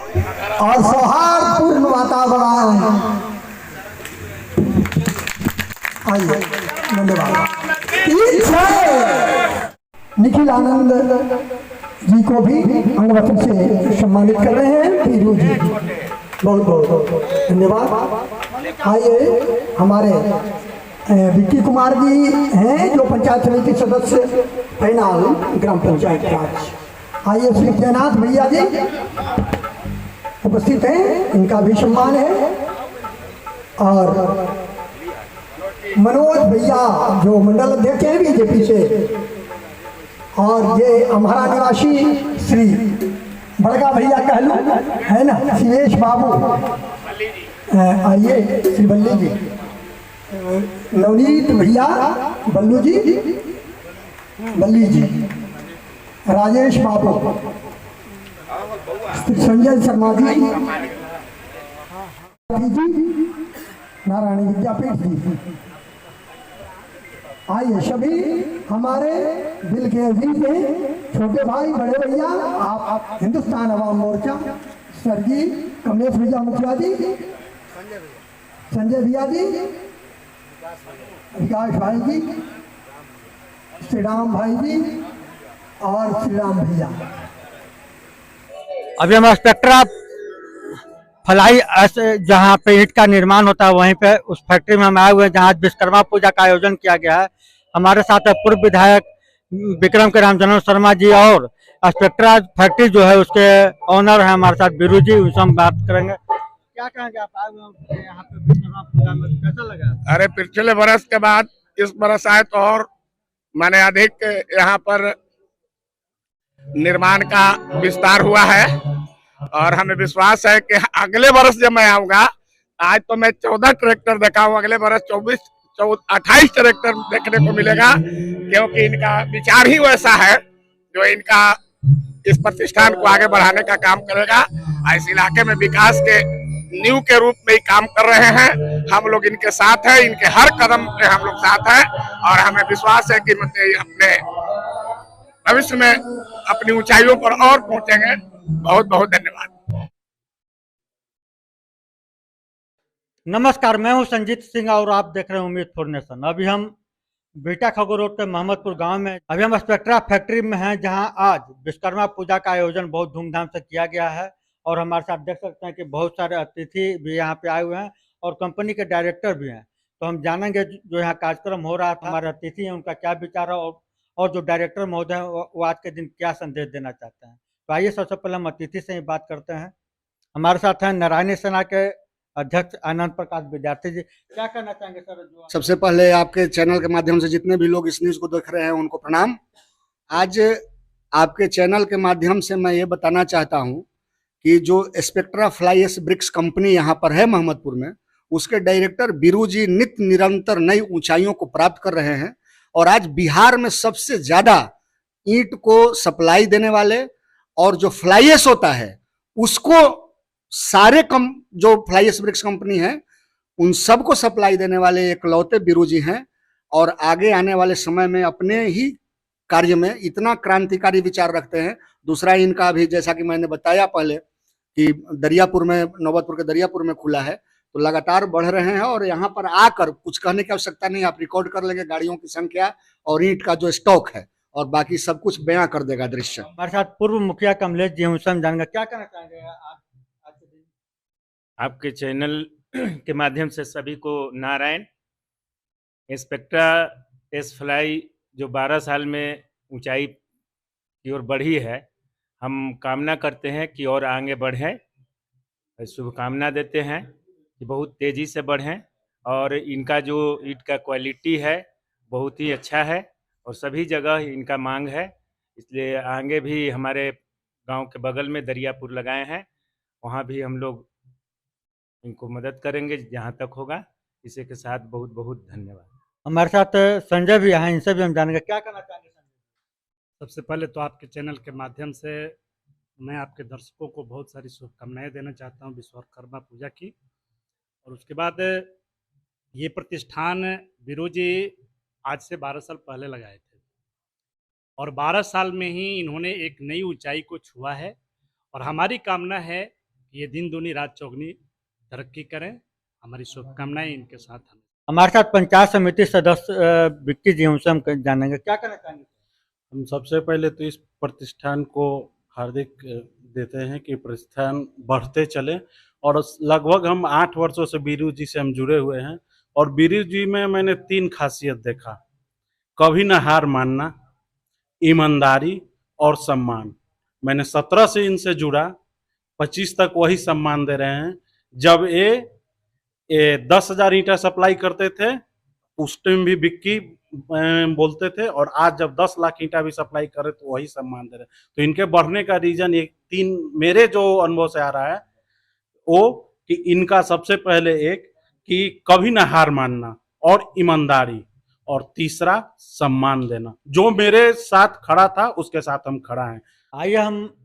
और सौहार्दपूर्ण वातावरण। आइए, धन्यवाद। निखिल आनंद जी को भी अंगवस्त्र से सम्मानित कर रहे हैं वीरू जी, बहुत बहुत धन्यवाद। आइए, हमारे विक्की कुमार जी हैं जो पंचायत समिति सदस्य पैनाल ग्राम पंचायत राज। आइए, श्री जयनाथ भैया जी उपस्थित हैं, इनका भी सम्मान है। और मनोज भैया जो मंडल अध्यक्ष हैं बीजेपी से, और ये हमारा निवासी श्री बड़गा भैया कहलू है ना, शिवेश बाबू। आइए, श्री बल्ली जी, नवनीत भैया, बल्लू जी, बल्ली जी, राजेश बाबू, संजय शर्मा जी, नारायणी विद्यापीठ जी। आइए, सभी हमारे दिल के अजीज हैं, छोटे भाई बड़े भैया, आप हिंदुस्तान अवाम मोर्चा, सर जी कमलेश भैया मुखिया जी, संजय भैया जी, विकास भाई जी, श्री राम भाई जी और श्री राम भैया। अभी हम स्पेक्ट्रा फलाई जहाँ पे ईंट का निर्माण होता है वहीं पे उस फैक्ट्री में हम आए हुए हैं जहाँ विश्वकर्मा पूजा का आयोजन किया गया है। हमारे साथ है पूर्व विधायक विक्रम के राम जन्म शर्मा जी और स्पेक्ट्रा फैक्ट्री जो है उसके ऑनर है हमारे साथ वीरू जी, उनसे हम बात करेंगे। क्या कहेंगे आप आए हुए यहाँ पे विश्वकर्मा पूजा में, कैसा लगा? अरे पिछले बरस के बाद इस बरस आए तो और मैंने अधिक यहाँ पर निर्माण का विस्तार हुआ है और हमें विश्वास है कि अगले वर्ष जब मैं आऊंगा, आज तो मैं 14 ट्रैक्टर देखा हूँ, अगले वर्ष 28 ट्रैक्टर देखने को मिलेगा, क्योंकि इनका विचार ही वैसा है जो इनका इस प्रतिष्ठान को आगे बढ़ाने का काम करेगा। इस इलाके में विकास के नींव के रूप में ही काम कर रहे हैं। हम लोग इनके साथ हैं, इनके हर कदम पे हम लोग साथ हैं और हमें विश्वास है कि अपने भविष्य में अपनी ऊंचाइयों पर और पहुंचेंगे। बहुत बहुत धन्यवाद। नमस्कार, मैं हूं संजीत सिंह और आप देख रहे हैं उम्मीद फॉर नेशन। अभी हम बेटा खगो रोड के मोहम्मदपुर गांव में, अभी हम स्पेक्ट्रा फैक्ट्री में हैं जहां आज विश्वकर्मा पूजा का आयोजन बहुत धूमधाम से किया गया है और हमारे साथ देख सकते हैं कि बहुत सारे अतिथि भी यहाँ पे आए हुए हैं और कंपनी के डायरेक्टर भी हैं। तो हम जानेंगे जो यहाँ कार्यक्रम हो रहा था, हमारे अतिथि हैं उनका क्या विचार है और जो डायरेक्टर महोदय हैं वो आज के दिन क्या संदेश देना चाहते हैं। तो आइए सबसे पहले हम अतिथि से ही बात करते हैं। हमारे साथ हैं नारायणी सेना के अध्यक्ष आनंद प्रकाश विद्यार्थी जी, क्या कहना चाहेंगे सर? सबसे पहले आपके चैनल के माध्यम से जितने भी लोग इस न्यूज को देख रहे हैं उनको प्रणाम। आज आपके चैनल के माध्यम से मैं ये बताना चाहता हूं कि जो स्पेक्ट्रा फ्लाईएश ब्रिक्स कंपनी यहाँ पर है मोहम्मदपुर में, उसके डायरेक्टर वीरू जी नित्य निरंतर नई ऊंचाइयों को प्राप्त कर रहे हैं और आज बिहार में सबसे ज्यादा ईंट को सप्लाई देने वाले और जो फ्लाईएश होता है उसको सारे जो फ्लाईएश ब्रिक्स कंपनी है उन सबको सप्लाई देने वाले एकलौते वीरू जी हैं और आगे आने वाले समय में अपने ही कार्य में इतना क्रांतिकारी विचार रखते हैं। दूसरा इनका भी जैसा कि मैंने बताया पहले कि दरियापुर में, नौबतपुर के दरियापुर में खुला है, तो लगातार बढ़ रहे हैं और यहाँ पर आकर कुछ कहने की आवश्यकता नहीं, आप रिकॉर्ड कर लेंगे गाड़ियों की संख्या और ईंट का जो स्टॉक है और बाकी सब कुछ बयां कर देगा दृश्य। हमारे साथ पूर्व मुखिया कमलेश जी, उनसे हम जानेंगे क्या कहना चाहेंगे आज के दिन। आपके चैनल के माध्यम से सभी को नारायण। स्पेक्ट्रा एस फ्लाई जो 12 साल में ऊंचाई की ओर बढ़ी है, हम कामना करते हैं कि और आगे बढ़ें, शुभकामना देते हैं कि बहुत तेज़ी से बढ़ें और इनका जो ईंट का क्वालिटी है बहुत ही अच्छा है और सभी जगह इनका मांग है, इसलिए आगे भी हमारे गांव के बगल में दरियापुर लगाए हैं, वहां भी हम लोग इनको मदद करेंगे जहां तक होगा। इसी के साथ बहुत बहुत धन्यवाद। हमारे साथ संजय भी हैं, इनसे भी हम जानेंगे क्या कहना चाहेंगे। सबसे पहले तो आपके चैनल के माध्यम से मैं आपके दर्शकों को बहुत सारी शुभकामनाएं देना चाहता हूं विश्वकर्मा पूजा की। और उसके बाद ये प्रतिष्ठान वीरू जी आज से 12 साल पहले लगाए थे और 12 साल में ही इन्होंने एक नई ऊंचाई को छुआ है और हमारी कामना है ये दिन दूनी रात चौगनी तरक्की करें। हमारी शुभकामनाएं इनके साथ हैं। हमारे साथ पंचायत समिति सदस्य विक्की जी, उनसे हम जानेंगे क्या कहना चाहेंगे। हम सबसे पहले तो इस प्रतिष्ठान को हार्दिक देते हैं कि प्रतिष्ठान बढ़ते चले, और लगभग हम 8 वर्षों से बीरू जी से हम जुड़े हुए हैं, और बीरू जी में मैंने 3 खासियत देखा: कभी न हार मानना, ईमानदारी और सम्मान। मैंने 17 से इनसे जुड़ा, 25 तक वही सम्मान दे रहे हैं। जब ये 10,000 ईंटा सप्लाई करते थे उस टाइम भी विक्की बोलते थे, और आज जब 10 लाख ईंटा भी सप्लाई करे तो वही सम्मान दे रहे। तो इनके बढ़ने का रीजन एक 3 मेरे जो अनुभव से आ रहा है वो कि इनका सबसे पहले एक कि कभी ना हार मानना और ईमानदारी, और तीसरा सम्मान देना। जो मेरे साथ खड़ा था उसके साथ हम खड़ा हैं। आइए हम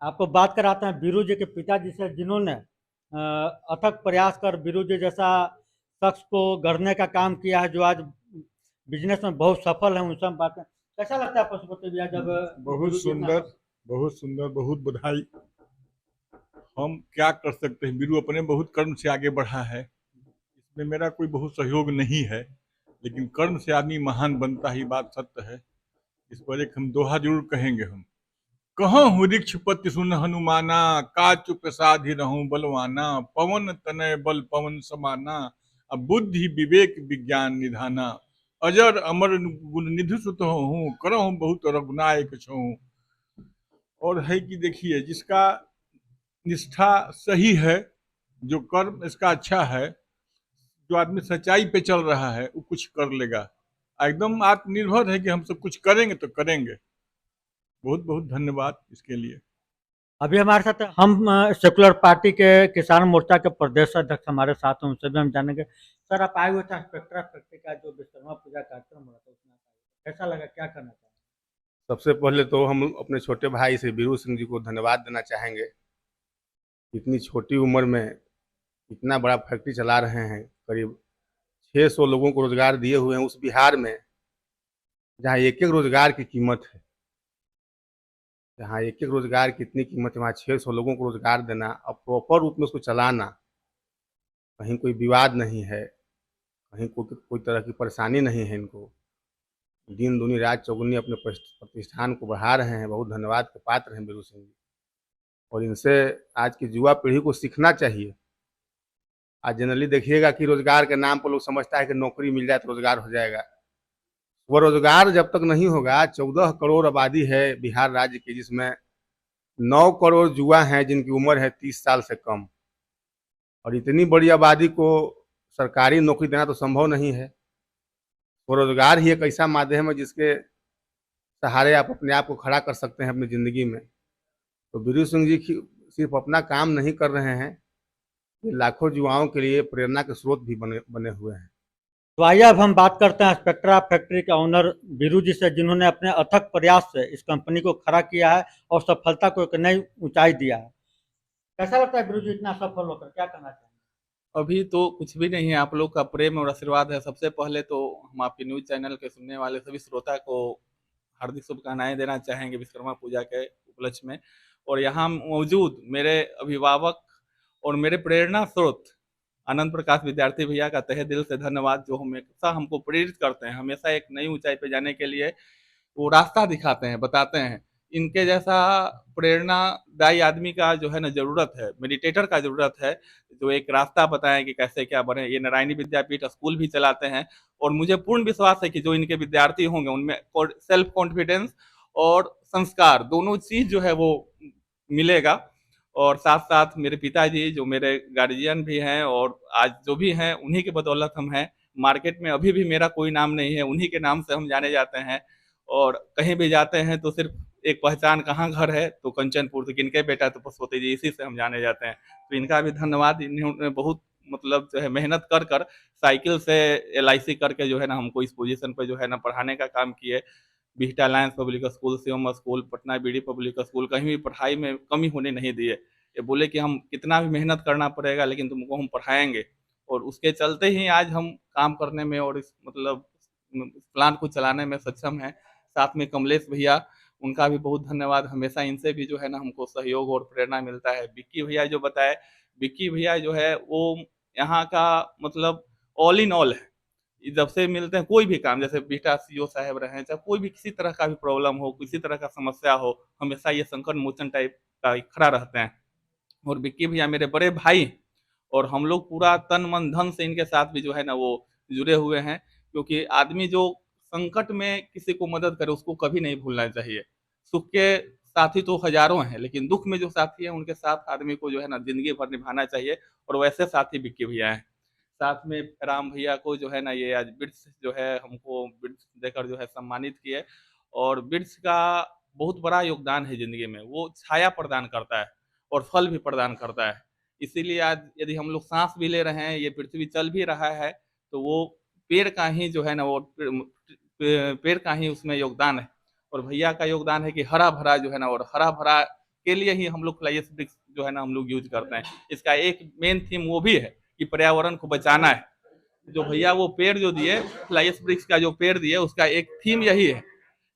आपको बात कराते हैं बीरू जी के पिताजी से, जिन्होंने अथक प्रयास कर बीरू जी जैसा शख्स को गढ़ने का काम किया है, जो आज बिजनेस में बहुत सफल है। उनसे हम बात करें। कैसा लगता है पशुपति भैया जब बहुत सुंदर, बहुत सुंदर, बहुत बधाई। हम क्या कर सकते हैं, बीरू अपने बहुत कर्म से आगे बढ़ा है, इसमें मेरा कोई बहुत सहयोग नहीं है, लेकिन कर्म से आदमी महान बनता ही, बात सत्य है। इस पर एक हम दोहा जरूर कहेंगे। हम कहाँ हूँ वृक्ष पति सुन हनुमाना, काचु प्रसाद ही रहूं बलवाना, पवन तनय बल पवन समाना, अब बुद्धि विवेक विज्ञान निधाना, अजर अमर गुण निधि सुत हूँ, करहूँ बहुत रघुनायक छूं। और है कि देखिए, जिसका निष्ठा सही है, जो कर्म इसका अच्छा है, जो आदमी सच्चाई पे चल रहा है, वो कुछ कर लेगा। एकदम आत्मनिर्भर है कि हम सब कुछ करेंगे तो करेंगे। बहुत बहुत धन्यवाद इसके लिए। अभी हमारे साथ हम सेकुलर पार्टी के किसान मोर्चा के प्रदेश अध्यक्ष हमारे साथ हैं, उनसे भी हम जानेंगे। सर, आप आए हुए थे स्पेक्ट्रा फैक्ट्री का जो विश्वकर्मा पूजा कार्यक्रम हो रहा था, उसमें कैसा लगा, क्या करना चाहिए? सबसे पहले तो हम अपने छोटे भाई से बीरू सिंह जी को धन्यवाद देना चाहेंगे। इतनी छोटी उम्र में इतना बड़ा फैक्ट्री चला रहे हैं, करीब 600 लोगों को रोजगार दिए हुए हैं उस बिहार में जहाँ एक एक रोजगार की कीमत है। जहाँ एक एक रोजगार की इतनी कीमत है, वहाँ 600 लोगों को रोजगार देना और प्रॉपर रूप में उसको चलाना, कहीं कोई विवाद नहीं है, कहीं कोई तरह की परेशानी नहीं है। इनको दिन दूनी रात चौगुनी अपने प्रतिष्ठान को बढ़ा रहे हैं। बहुत धन्यवाद के पात्र हैं बीरू सिंह जी, और इनसे आज की युवा पीढ़ी को सीखना चाहिए। आज जनरली देखिएगा कि रोजगार के नाम पर लोग समझता है कि नौकरी मिल जाए तो रोजगार हो जाएगा। वो रोजगार जब तक नहीं होगा, 14 करोड़ आबादी है बिहार राज्य की, जिसमें 9 करोड़ युवा हैं जिनकी उम्र है 30 साल से कम, और इतनी बड़ी आबादी को सरकारी नौकरी देना तो संभव नहीं है। वो रोजगार ही एक ऐसा माध्यम है जिसके सहारे आप अपने आप को खड़ा कर सकते हैं अपनी ज़िंदगी में। तो बीरू सिंह जी सिर्फ अपना काम नहीं कर रहे हैं, ये लाखों युवाओं के लिए प्रेरणा के स्रोत भी बने हुए हैं। तो आइए अब हम बात करते हैं स्पेक्ट्रा फैक्ट्री के ऑनर बीरू जी से, जिन्होंने अपने अथक प्रयास से इस कंपनी को खड़ा किया है और सफलता को एक नई ऊंचाई दिया है। कैसा लगता है बीरू जी इतना सफल होकर, क्या करना चाहिए? अभी तो कुछ भी नहीं है, आप लोग का प्रेम और आशीर्वाद है। सबसे पहले तो हम आपके न्यूज चैनल के सुनने वाले सभी श्रोता को हार्दिक शुभकामनाएं देना चाहेंगे विश्वकर्मा पूजा के उपलक्ष्य में। और यहाँ मौजूद मेरे अभिभावक और मेरे प्रेरणा स्रोत आनंद प्रकाश विद्यार्थी भैया का तहे दिल से धन्यवाद, जो हमेशा हमको प्रेरित करते हैं, हमेशा एक नई ऊंचाई पे जाने के लिए वो रास्ता दिखाते हैं, बताते हैं। इनके जैसा प्रेरणादायी आदमी का जो है ना जरूरत है, मेडिटेटर का जरूरत है, जो एक रास्ता बताएं कि कैसे क्या बने। ये नारायणी विद्यापीठ स्कूल भी चलाते हैं, और मुझे पूर्ण विश्वास है कि जो इनके विद्यार्थी होंगे उनमें सेल्फ कॉन्फिडेंस और संस्कार दोनों चीज जो है वो मिलेगा। और साथ साथ मेरे पिताजी जो मेरे गार्जियन भी हैं और आज जो भी हैं, उन्हीं के बदौलत हम हैं। मार्केट में अभी भी मेरा कोई नाम नहीं है, उन्हीं के नाम से हम जाने जाते हैं। और कहीं भी जाते हैं तो सिर्फ एक पहचान, कहाँ घर है तो कंचनपुर, तो किनके बेटा तो पशुपति जी, इसी से हम जाने जाते हैं। तो इनका भी धन्यवाद। इन्होंने बहुत मतलब जो है मेहनत कर कर साइकिल से LIC करके जो है ना हमको इस पोजीशन पे जो है ना पढ़ाने का काम किए। Bihta Lions public school, Shivam school, Patna BD public school, कहीं भी पढ़ाई में कमी होने नहीं दिए। ये बोले कि हम कितना भी मेहनत करना पड़ेगा लेकिन तुमको हम पढ़ाएंगे, और उसके चलते ही आज हम काम करने में और इस मतलब प्लान को चलाने में सक्षम हैं। साथ में कमलेश भैया उनका भी बहुत धन्यवाद। हमेशा इनसे भी जो है ना हमको सहयोग और प्रेरणा मिलता है। विक्की भैया जो बताए, विक्की भैया जो है वो यहाँ का मतलब ऑल इन ऑल है। जब से मिलते हैं कोई भी काम, जैसे बीटा सीओ साहब रहे हैं, चाहे कोई भी किसी तरह का भी प्रॉब्लम हो, किसी तरह का समस्या हो, हमेशा ये संकट मोचन टाइप का खड़ा रहते हैं। और विक्की भैया मेरे बड़े भाई, और हम लोग पूरा तन मन धन से इनके साथ भी जो है ना वो जुड़े हुए हैं, क्योंकि आदमी जो संकट में किसी को मदद करे उसको कभी नहीं भूलना चाहिए। सुख के साथी तो हजारों हैं, लेकिन दुख में जो साथी हैं उनके साथ आदमी को जो है ना जिंदगी भर निभाना चाहिए, और वैसे साथी विक्की भैया हैं। साथ में राम भैया को जो है ना ये आज बिट्स जो है हमको बिट्स देकर जो है सम्मानित किए, और बिट्स का बहुत बड़ा योगदान है ज़िंदगी में। वो छाया प्रदान करता है और फल भी प्रदान करता है। इसीलिए आज यदि हम लोग साँस भी ले रहे हैं, ये पृथ्वी चल भी रहा है, तो वो पेड़ का ही जो है ना वो पेड़ का ही उसमें योगदान है। और भैया का योगदान है कि हरा-भरा जो है ना, और हरा-भरा के लिए ही हम लोग फ्लाईएस ब्रिक्स जो है ना हम लोग यूज़ करते हैं। इसका एक मेन थीम वो भी है कि पर्यावरण को बचाना है। जो भैया वो पेड़ जो दिए, फ्लाईएस ब्रिक्स का जो पेड़ दिए, उसका एक थीम यही है।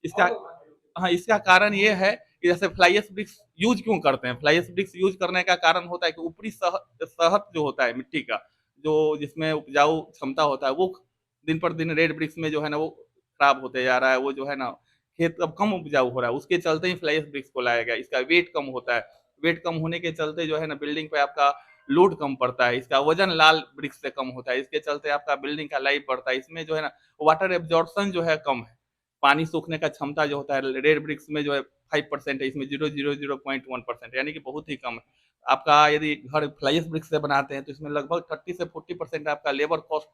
इसका हाँ, इसका कारण ये है कि जैसे फ्लाईएस ब्रिक्स यूज़ क्यों करते हैं? फ्लाईएस ब्रिक्स यूज़ करने का कारण होता है कि ऊपरी सतह जो होता है मिट्टी का, जो जिसमें उपजाऊ क्षमता होता है, वो दिन पर दिन रेड ब्रिक्स में जो है ना वो खराब होते जा रहा है। वो जो है ना खेत अब कम उपजाऊ हो रहा है, उसके चलते ही फ्लाईएस ब्रिक्स को लाया गया। इसका वेट कम होता है, वेट कम होने के चलते जो है ना बिल्डिंग पे आपका लोड कम पड़ता है। इसका वजन लाल ब्रिक्स से कम होता है, इसके चलते आपका बिल्डिंग का लाइफ बढ़ता है। इसमें जो है ना वाटर एब्जॉर्प्शन जो है कम है, पानी सोखने का क्षमता जो होता है रेड ब्रिक्स में जो है 5% है, इसमें 0.1% यानी कि बहुत ही कम है। आपका यदि घर फ्लाईएस ब्रिक्स से बनाते हैं तो इसमें लगभग 30 से 40% आपका लेबर कॉस्ट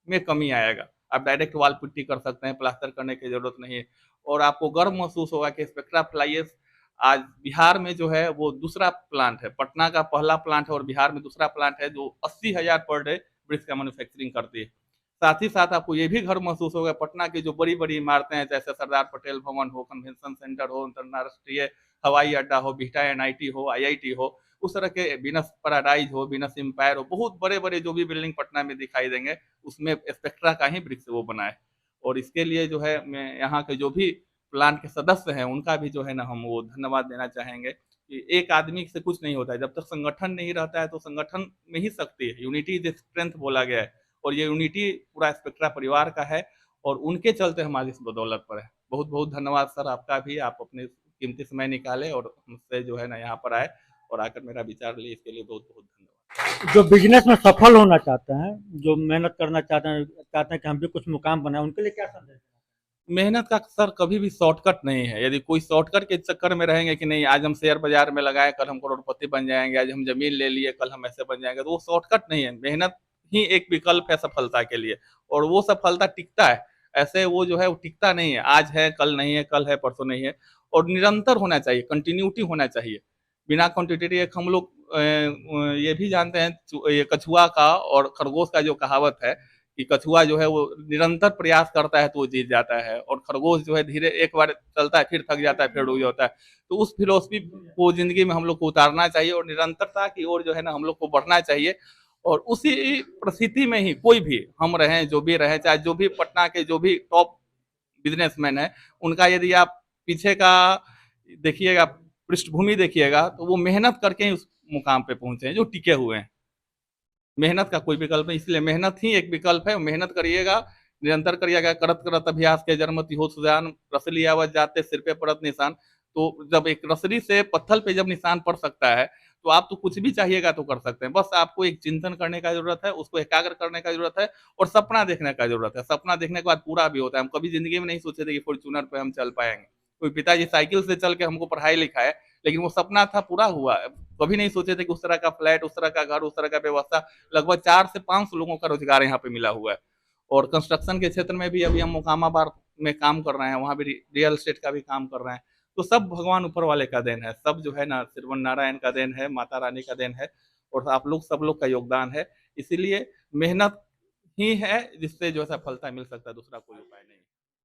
में कमी आएगा। आप डायरेक्ट वॉल पुट्टी कर सकते हैं, प्लास्टर करने की जरूरत नहीं है, और आपको गर्व महसूस होगा कि स्पेक्ट्रा फ्लाईएस आज बिहार में जो है वो दूसरा प्लांट है। पटना का पहला प्लांट है और बिहार में दूसरा प्लांट है जो 80,000 पर डे ब्रिक्स का मैन्युफैक्चरिंग करती है। साथ ही साथ आपको ये भी गर्व महसूस होगा, पटना की जो बड़ी-बड़ी इमारतें हैं, जैसे सरदार पटेल भवन हो, कन्वेंशन सेंटर हो, अंतर्राष्ट्रीय हवाई अड्डा हो, बिहटा एनआईटी हो, आईआईटी हो, उस तरह के वीनस पैराडाइज हो, वीनस एम्पायर हो, बहुत बड़े-बड़े जो भी बिल्डिंग पटना में दिखाई देंगे, उसमें स्पेक्ट्रा का ही ब्रिक्स वो बना है। और इसके लिए जो है मैं यहाँ के जो भी प्लांट के सदस्य हैं, उनका भी जो है ना हम वो धन्यवाद देना चाहेंगे कि एक आदमी से कुछ नहीं होता है। जब तक संगठन नहीं रहता है तो संगठन में ही शक्ति है। यूनिटी इज स्ट्रेंथ बोला गया है, और ये यूनिटी पूरा स्पेक्ट्रा परिवार का है, और उनके चलते हम आज इस बदौलत पर है। बहुत-बहुत धन्यवाद सर आपका भी, आप अपने कीमती समय निकाले और हमसे जो है ना यहाँ पर आए और आकर मेरा विचार लिए, इसके लिए बहुत-बहुत धन्यवाद। जो बिजनेस में सफल होना चाहते हैं, जो मेहनत करना चाहते हैं कि हम भी कुछ मुकाम बनाएं, उनके लिए क्या संदेश? मेहनत का सर कभी भी शॉर्टकट नहीं है। यदि कोई शॉर्टकट के चक्कर में रहेंगे कि नहीं आज हम शेयर बाजार में लगाएं, कल हम करोड़पति बन जाएंगे, आज हम जमीन ले लिए, कल हम ऐसे बन जाएंगे, तो वो शॉर्टकट नहीं है। मेहनत ही एक विकल्प है सफलता के लिए, और वो सफलता टिकता है। ऐसे वो जो है वो टिकता नहीं है, आज है कल नहीं है, कल है परसों नहीं है, और निरंतर होना चाहिए, कंटिन्यूटी होना चाहिए। बिना कंटिन्यूटी एक हम लोग ये भी जानते हैं, ये कछुआ का और खरगोश का जो कहावत है कि कछुआ जो है वो निरंतर प्रयास करता है तो वो जीत जाता है, और खरगोश जो है धीरे एक बार चलता है फिर थक जाता है, फिर रुक जाता है। तो उस फिलॉसफी को जिंदगी में हम लोग को उतारना चाहिए, और निरंतरता की ओर जो है ना हम लोग को बढ़ना चाहिए। और उसी परिस्थिति में ही कोई भी हम रहें, जो भी रहें, चाहे जो भी पटना के जो भी टॉप बिजनेसमैन है, उनका यदि आप पीछे का देखिएगा, पृष्ठभूमि देखिएगा, तो वो मेहनत करके ही उस मुकाम पे पहुंचे हैं, जो टिके हुए हैं। मेहनत का कोई विकल्प नहीं, इसलिए मेहनत ही एक विकल्प है। मेहनत करिएगा, निरंतर करिएगा। करत करत अभ्यास के जन्मति हो सुजान, रसली आवत जाते सिर पे पड़त निशान। तो जब एक रसली से पत्थर पे जब निशान पड़ सकता है, तो आप तो कुछ भी चाहिएगा तो कर सकते हैं। बस आपको एक चिंतन करने का जरूरत है, उसको एकाग्र करने का जरूरत है, और सपना देखने का जरूरत है। सपना देखने के बाद पूरा भी होता है। हम कभी जिंदगी में नहीं सोचे थे कि फॉर्च्यूनर पे हम चल पाएंगे। कोई पिताजी साइकिल से चल के हमको पढ़ाई लिखाए, लेकिन वो सपना था, पूरा हुआ। कभी नहीं सोचे थे कि उस तरह का फ्लैट, उस तरह का घर, उस तरह का व्यवस्था। लगभग 4 से 5 लोगों का रोजगार यहाँ पे मिला हुआ है। और कंस्ट्रक्शन के क्षेत्र में भी अभी हम मोकामाबाद में काम कर रहे हैं, वहाँ भी रियल एस्टेट का भी काम कर रहे हैं। तो सब भगवान ऊपर वाले का देन है, सब जो है ना श्रवण नारायण का देन है, माता रानी का देन है, और आप लोग सब लोग का योगदान है। इसीलिए मेहनत ही है जिससे जो है सफलता मिल सकता है, दूसरा कोई उपाय नहीं।